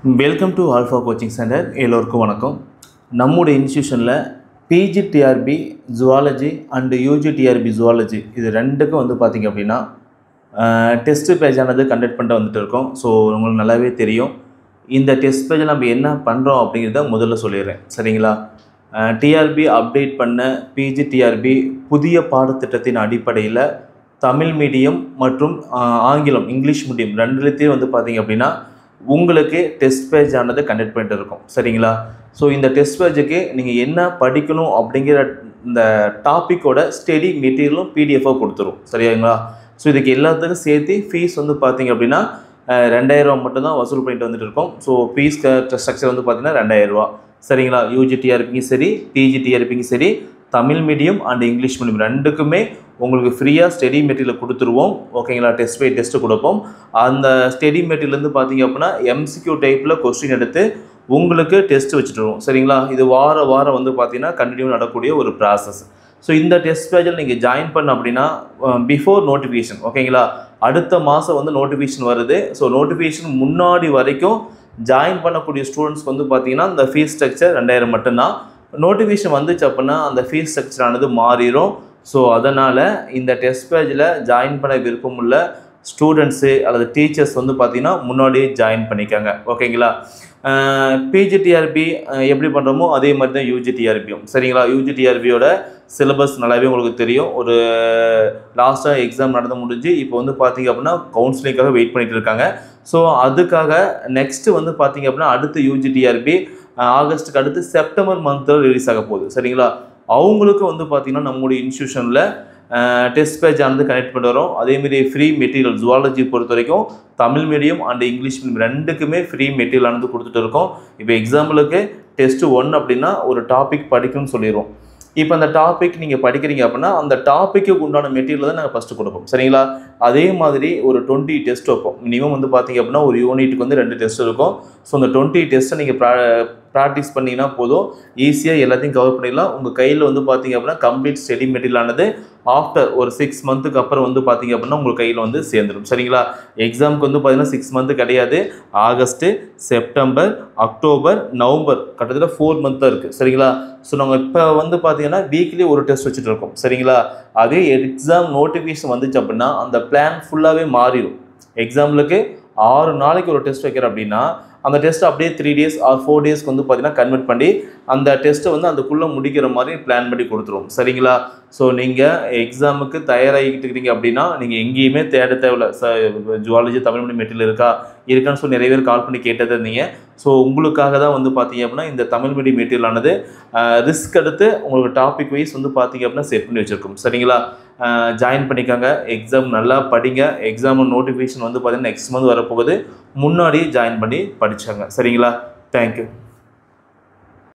Welcome to Alpha coaching centre. எல்லோருக்கும் வணக்கம். நம்முடைய இன்ஸ்டியூஷனில் PGTRB zoology and UGTRB zoology இது ரெண்டுக்கும் பார்த்திங்க அப்படின்னா டெஸ்ட்டு பேஜானது கண்டக்ட் பண்ணிட்டு வந்துட்டு இருக்கோம். ஸோ உங்களுக்கு நல்லாவே தெரியும். இந்த டெஸ்ட் பேஜில் நம்ம என்ன பண்ணுறோம் அப்படிங்கிறத முதல்ல சொல்லிடுறேன், சரிங்களா? டிஆர்பி அப்டேட் பண்ண பிஜிடிஆர்பி புதிய பாடத்திட்டத்தின் அடிப்படையில் தமிழ் மீடியம் மற்றும் ஆங்கிலம் இங்கிலீஷ் மீடியம் ரெண்டுலேயும் பார்த்திங்க அப்படின்னா உங்களுக்கு டெஸ்ட் பேஜ் ஆனது கண்டக்ட் பண்ணிட்டு இருக்கும், சரிங்களா? ஸோ இந்த டெஸ்ட் பேஜுக்கு நீங்கள் என்ன படிக்கணும் அப்படிங்கிற இந்த டாப்பிக்கோட ஸ்டடி மெட்டீரியலும் பிடிஎஃபாக கொடுத்துரும், சரிங்களா? ஸோ இதுக்கு எல்லாத்துக்கும் சேர்த்து ஃபீஸ் பார்த்திங்க அப்படின்னா 2000 ரூபா மட்டும்தான் வசூல் பண்ணிட்டு வந்துட்டு இருக்கோம். ஸோ ஃபீஸ் ஸ்ட்ரக்சர் பார்த்திங்கன்னா 2000 ரூபா, சரிங்களா? யூஜிடிஆர்பிக்கும் சரி பிஜிடிஆர்பிக்கும் சரி Tamil medium and English medium ரெண்டுக்குமே உங்களுக்கு ஃப்ரீயாக ஸ்டடி மெட்டீரியல் கொடுத்துருவோம், ஓகேங்களா? டெஸ்ட் பை டெஸ்ட்டு கொடுப்போம். அந்த ஸ்டடி மெட்டீரியல் பார்த்திங்க அப்படின்னா எம்சிக்யூ டைப்பில் கொஸ்டின் எடுத்து உங்களுக்கு டெஸ்ட் வச்சுட்டுருவோம், சரிங்களா? இது வாரம் பார்த்திங்கன்னா கண்டினியூ நடக்கக்கூடிய ஒரு ப்ராசஸ். ஸோ இந்த டெஸ்ட் பேஜில் நீங்கள் ஜாயின் பண்ண அப்படின்னா பிஃபோர் நோட்டிஃபிகேஷன், ஓகேங்களா? அடுத்த மாதம் நோட்டிஃபிகேஷன் வருது. ஸோ நோட்டிஃபிகேஷன் முன்னாடி வரைக்கும் ஜாயின் பண்ணக்கூடிய ஸ்டூடெண்ட்ஸ்க்கு பார்த்திங்கன்னா இந்த ஃபீஸ் ஸ்ட்ரக்சர் 2000 மட்டும்தான். நோட்டிஃபிகேஷன் வந்துச்சு அப்படின்னா அந்த ஃபீஸ் ஸ்ட்ரக்சரானது மாறிடும். ஸோ அதனால் இந்த டெஸ்ட் பேஜில் ஜாயின் பண்ண விருப்பமுள்ள ஸ்டூடெண்ட்ஸு அல்லது டீச்சர்ஸ் பார்த்திங்கன்னா முன்னாடியே ஜாயின் பண்ணிக்காங்க, ஓகேங்களா? பிஜிடிஆர்பி எப்படி பண்ணுறோமோ அதே மாதிரி தான் யூஜிடிஆர்பியும், சரிங்களா? யூஜிடிஆர்பியோட சிலபஸ் நல்லாவே உங்களுக்கு தெரியும். ஒரு லாஸ்ட்டாக எக்ஸாம் நடந்து முடிஞ்சு இப்போ பார்த்திங்க அப்படின்னா கவுன்சிலிங்காக வெயிட் பண்ணிகிட்டு இருக்காங்க. ஸோ அதுக்காக நெக்ஸ்ட்டு பார்த்திங்க அப்படின்னா அடுத்து யூஜிடிஆர்பி ஆகஸ்ட்டுக்கு அடுத்து செப்டம்பர் மந்தில் ரிலீஸ் ஆக போகுது, சரிங்களா? அவங்களுக்கு பார்த்திங்கன்னா நம்முடைய இன்ஸ்டியூஷனில் டெஸ்ட் பேஜ் ஆனது கனெக்ட் பண்ணி வரோம். அதேமாரி ஃப்ரீ மெட்டீரியல் ஜுவாலஜி பொறுத்த வரைக்கும் Tamil medium and English medium ரெண்டுக்குமே ஃப்ரீ மெட்டீரியல் ஆனது கொடுத்துட்டு இருக்கோம். இப்போ எக்ஸாம்பிளுக்கு டெஸ்ட்டு 1 அப்படின்னா ஒரு டாபிக் படிக்கணும்னு சொல்லிடுவோம். இப்போ அந்த டாபிக் நீங்கள் படிக்கிறீங்க அப்படின்னா அந்த டாப்பிக்கு உண்டான மெட்டீரியல் தான் நாங்கள் ஃபஸ்ட்டு கொடுப்போம், சரிங்களா? அதே மாதிரி ஒரு 20 டெஸ்ட் வைப்போம். மினிமம் பார்த்திங்க அப்படின்னா ஒரு யூனிட்டுக்கு 2 டெஸ்ட் இருக்கும். ஸோ அந்த 20 டெஸ்ட்டை நீங்கள் ப்ராக்டிஸ் பண்ணிங்கன்னா போதும், ஈஸியாக எல்லாத்தையும் கவர் பண்ணிடலாம். உங்கள் கையில் பார்த்திங்க அப்படின்னா கம்ப்ளீட் ஸ்டடி மெட்டீரியல் ஆனது ஆஃப்டர் ஒரு 6 மந்த்துக்கு அப்புறம் பார்த்திங்க அப்படின்னா உங்கள் கையில் சேர்ந்துடும், சரிங்களா? எக்ஸாமுக்கு பார்த்திங்கன்னா 6 மந்த்து கிடையாது. ஆகஸ்ட்டு, செப்டம்பர், அக்டோபர், நவம்பர் கிட்டத்தட்ட 4 மந்த் தான் இருக்குது, சரிங்களா? ஸோ நாங்கள் இப்போ பார்த்திங்கன்னா வீக்லி ஒரு டெஸ்ட் வச்சுட்டு இருக்கோம், சரிங்களா? அதே எக்ஸாம் நோட்டிஃபிகேஷன் வந்துச்சு அப்படின்னா அந்த பிளான் ஃபுல்லாகவே மாறிடும். எக்ஸாம்பிளுக்கு 6 நாளைக்கு ஒரு டெஸ்ட் வைக்கிறேன் அப்படின்னா அந்த டெஸ்ட்டை அப்படியே 3 டேஸ் ஆர் 4 டேஸ்க்கு பார்த்திங்கன்னா கன்வெர்ட் பண்ணி அந்த டெஸ்ட்டை அதுக்குள்ளே முடிக்கிற மாதிரி பிளான் பண்ணி கொடுத்துருவோம், சரிங்களா? ஸோ நீங்கள் எக்ஸாமுக்கு தயாராகிக்கிட்டு இருக்கிறீங்க அப்படின்னா நீங்கள் எங்கேயுமே தேட தேவையில்லை. ஜுவாலஜி தமிழ் மீடியம் மெட்டீரியல் இருக்கான்னு சொல்லி நிறைய பேர் கால் பண்ணி கேட்டது இருந்தீங்க. ஸோ உங்களுக்காக தான் பார்த்திங்க அப்படின்னா இந்த தமிழ் மீடியம் மெட்டீரியல் ஆனது ரிஸ்க் எடுத்து உங்களுக்கு டாபிக் வைஸ் பார்த்திங்க அப்படின்னா செட் பண்ணி வச்சுருக்கோம், சரிங்களா? ஜாயின் பண்ணிக்காங்க. எக்ஸாம் நல்லா படிங்க. எக்ஸாம் நோட்டிஃபிகேஷன் பார்த்திங்கன்னா நெக்ஸ்ட் மந்த் வரப்போகுது. முன்னாடியே ஜாயின் பண்ணி படித்தாங்க, சரிங்களா? தேங்க்யூ.